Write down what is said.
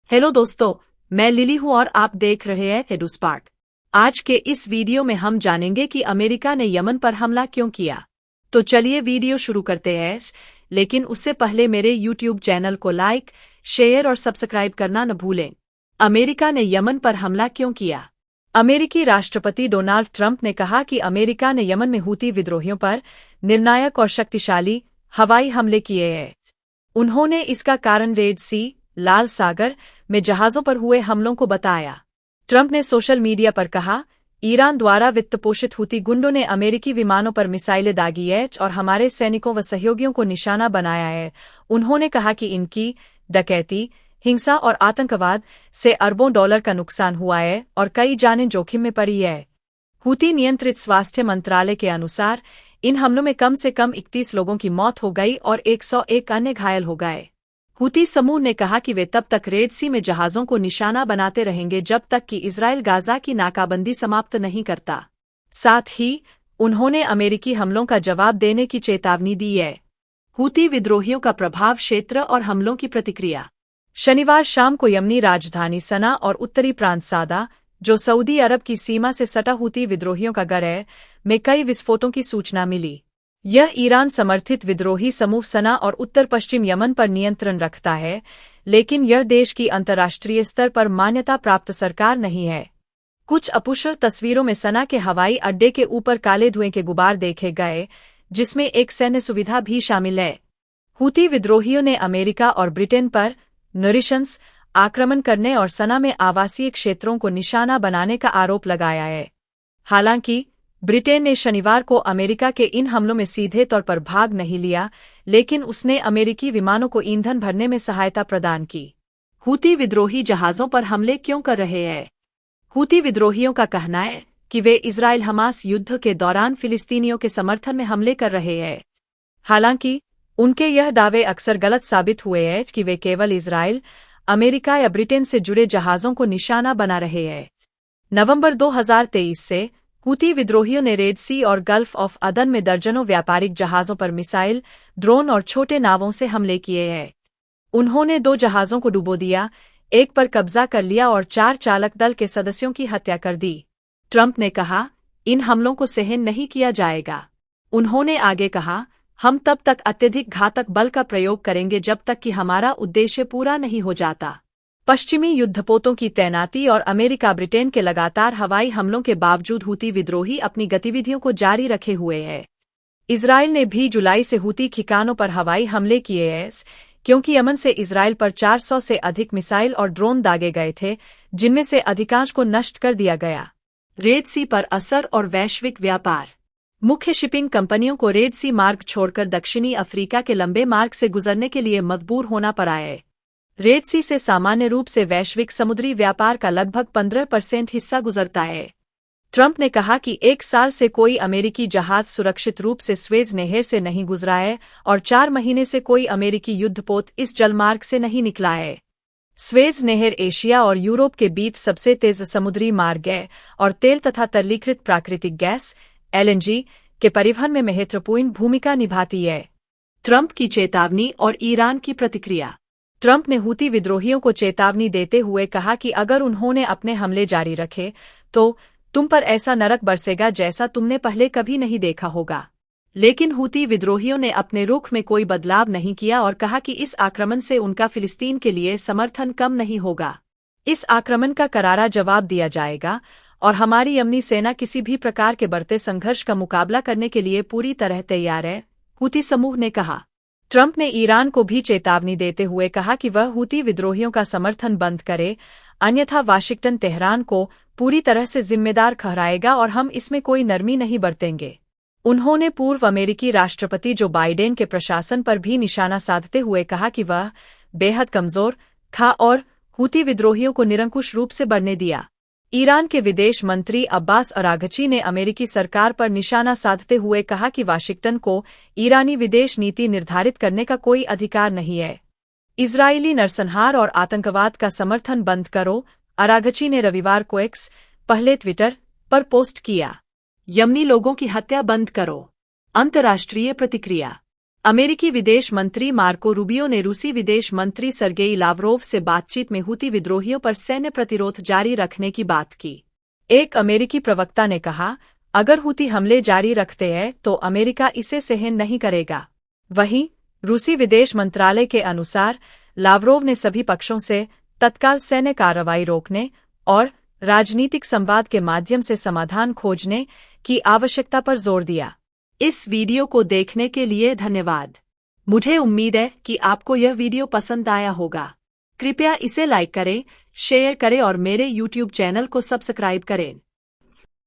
Hello दोस्तों, मैं lily हूं और आप देख रहे हैं हेडूस्पार्क। आज के इस वीडियो में हम जानेंगे कि अमेरिका ने यमन पर हमला क्यों किया। तो चलिए वीडियो शुरू करते हैं, लेकिन उससे पहले मेरे यूट्यूब चैनल को लाइक, शेयर और सब्सक्राइब करना न भूलें। अमेरिका ने यमन पर हमला क्यों किया? अमेरिकी राष्ट्रपति डोनाल्ड ट्रंप ने कहा कि अमेरिका ने यमन में हूती विद्रोहियों पर निर्णायक और शक्तिशाली हवाई हमले किए हैं। उन्होंने इसका कारण रेड सी, लाल सागर में जहाजों पर हुए हमलों को बताया। ट्रंप ने सोशल मीडिया पर कहा, ईरान द्वारा वित्तपोषित हूती गुंडों ने अमेरिकी विमानों पर मिसाइलें दागी हैं और हमारे सैनिकों व सहयोगियों को निशाना बनाया है। उन्होंने कहा कि इनकी डकैती, हिंसा और आतंकवाद से अरबों डॉलर का नुकसान हुआ है और कई जानें जोखिम में पड़ी है। हूती नियंत्रित स्वास्थ्य मंत्रालय के अनुसार इन हमलों में कम से कम 31 लोगों की मौत हो गई और 101 अन्य घायल हो गए। हूती समूह ने कहा कि वे तब तक रेड सी में जहाजों को निशाना बनाते रहेंगे जब तक कि इजराइल गाजा की नाकाबंदी समाप्त नहीं करता। साथ ही उन्होंने अमेरिकी हमलों का जवाब देने की चेतावनी दी है। हूती विद्रोहियों का प्रभाव क्षेत्र और हमलों की प्रतिक्रिया। शनिवार शाम को यमनी राजधानी सना और उत्तरी प्रांत सादा, जो सऊदी अरब की सीमा से सटा हूती विद्रोहियों का गढ़ है, में कई विस्फोटों की सूचना मिली। यह ईरान समर्थित विद्रोही समूह सना और उत्तर पश्चिम यमन पर नियंत्रण रखता है, लेकिन यह देश की अंतर्राष्ट्रीय स्तर पर मान्यता प्राप्त सरकार नहीं है। कुछ अपुष्ट तस्वीरों में सना के हवाई अड्डे के ऊपर काले धुएं के गुबार देखे गए, जिसमें एक सैन्य सुविधा भी शामिल है। हूती विद्रोहियों ने अमेरिका और ब्रिटेन पर नृशंस आक्रमण करने और सना में आवासीय क्षेत्रों को निशाना बनाने का आरोप लगाया है। हालांकि ब्रिटेन ने शनिवार को अमेरिका के इन हमलों में सीधे तौर पर भाग नहीं लिया, लेकिन उसने अमेरिकी विमानों को ईंधन भरने में सहायता प्रदान की। हूती विद्रोही जहाजों पर हमले क्यों कर रहे हैं? हूती विद्रोहियों का कहना है कि वे इजराइल हमास युद्ध के दौरान फिलिस्तीनियों के समर्थन में हमले कर रहे हैं। हालांकि उनके यह दावे अक्सर गलत साबित हुए हैं कि वे केवल इजराइल, अमेरिका या ब्रिटेन से जुड़े जहाजों को निशाना बना रहे हैं। नवंबर 2023 से हूती विद्रोहियों ने रेड सी और गल्फ ऑफ अदन में दर्जनों व्यापारिक जहाजों पर मिसाइल, ड्रोन और छोटे नावों से हमले किए हैं। उन्होंने 2 जहाजों को डुबो दिया, एक पर कब्जा कर लिया और 4 चालक दल के सदस्यों की हत्या कर दी। ट्रंप ने कहा, इन हमलों को सहन नहीं किया जाएगा। उन्होंने आगे कहा, हम तब तक अत्यधिक घातक बल का प्रयोग करेंगे जब तक कि हमारा उद्देश्य पूरा नहीं हो जाता। पश्चिमी युद्धपोतों की तैनाती और अमेरिका ब्रिटेन के लगातार हवाई हमलों के बावजूद हूती विद्रोही अपनी गतिविधियों को जारी रखे हुए हैं। इजराइल ने भी जुलाई से हूती ठिकानों पर हवाई हमले किए हैं, क्योंकि यमन से इजराइल पर 400 से अधिक मिसाइल और ड्रोन दागे गए थे, जिनमें से अधिकांश को नष्ट कर दिया गया। रेड सी पर असर और वैश्विक व्यापार। मुख्य शिपिंग कंपनियों को रेड सी मार्ग छोड़कर दक्षिणी अफ्रीका के लंबे मार्ग से गुजरने के लिए मजबूर होना पड़ा है। रेड सी से सामान्य रूप से वैश्विक समुद्री व्यापार का लगभग 15% हिस्सा गुजरता है। ट्रंप ने कहा कि 1 साल से कोई अमेरिकी जहाज सुरक्षित रूप से स्वेज नहर से नहीं गुजरा है और 4 महीने से कोई अमेरिकी युद्धपोत इस जलमार्ग से नहीं निकला है। स्वेज नहर एशिया और यूरोप के बीच सबसे तेज समुद्री मार्ग है और तेल तथा तरलीकृत प्राकृतिक गैस (LNG) के परिवहन में महत्वपूर्ण भूमिका निभाती है। ट्रंप की चेतावनी और ईरान की प्रतिक्रिया। ट्रंप ने हूती विद्रोहियों को चेतावनी देते हुए कहा कि अगर उन्होंने अपने हमले जारी रखे तो तुम पर ऐसा नरक बरसेगा जैसा तुमने पहले कभी नहीं देखा होगा। लेकिन हूती विद्रोहियों ने अपने रुख में कोई बदलाव नहीं किया और कहा कि इस आक्रमण से उनका फिलिस्तीन के लिए समर्थन कम नहीं होगा। इस आक्रमण का करारा जवाब दिया जाएगा और हमारी यमनी सेना किसी भी प्रकार के बढ़ते संघर्ष का मुकाबला करने के लिए पूरी तरह तैयार है, हूती समूह ने कहा। ट्रंप ने ईरान को भी चेतावनी देते हुए कहा कि वह हूती विद्रोहियों का समर्थन बंद करे, अन्यथा वाशिंगटन तेहरान को पूरी तरह से जिम्मेदार ठहराएगा और हम इसमें कोई नरमी नहीं बरतेंगे। उन्होंने पूर्व अमेरिकी राष्ट्रपति जो बाइडेन के प्रशासन पर भी निशाना साधते हुए कहा कि वह बेहद कमजोर था और हूती विद्रोहियों को निरंकुश रूप से बढ़ने दिया। ईरान के विदेश मंत्री अब्बास अरागची ने अमेरिकी सरकार पर निशाना साधते हुए कहा कि वाशिंगटन को ईरानी विदेश नीति निर्धारित करने का कोई अधिकार नहीं है। इजरायली नरसंहार और आतंकवाद का समर्थन बंद करो, अरागची ने रविवार को एक्स, पहले ट्विटर, पर पोस्ट किया। यमनी लोगों की हत्या बंद करो। अंतर्राष्ट्रीय प्रतिक्रिया। अमेरिकी विदेश मंत्री मार्को रूबियो ने रूसी विदेश मंत्री सर्गेई लावरोव से बातचीत में हूती विद्रोहियों पर सैन्य प्रतिरोध जारी रखने की बात की। एक अमेरिकी प्रवक्ता ने कहा, अगर हूती हमले जारी रखते हैं तो अमेरिका इसे सहन नहीं करेगा। वहीं रूसी विदेश मंत्रालय के अनुसार लावरोव ने सभी पक्षों से तत्काल सैन्य कार्रवाई रोकने और राजनीतिक संवाद के माध्यम से समाधान खोजने की आवश्यकता पर जोर दिया। इस वीडियो को देखने के लिए धन्यवाद। मुझे उम्मीद है कि आपको यह वीडियो पसंद आया होगा। कृपया इसे लाइक करें, शेयर करें और मेरे YouTube चैनल को सब्सक्राइब करें।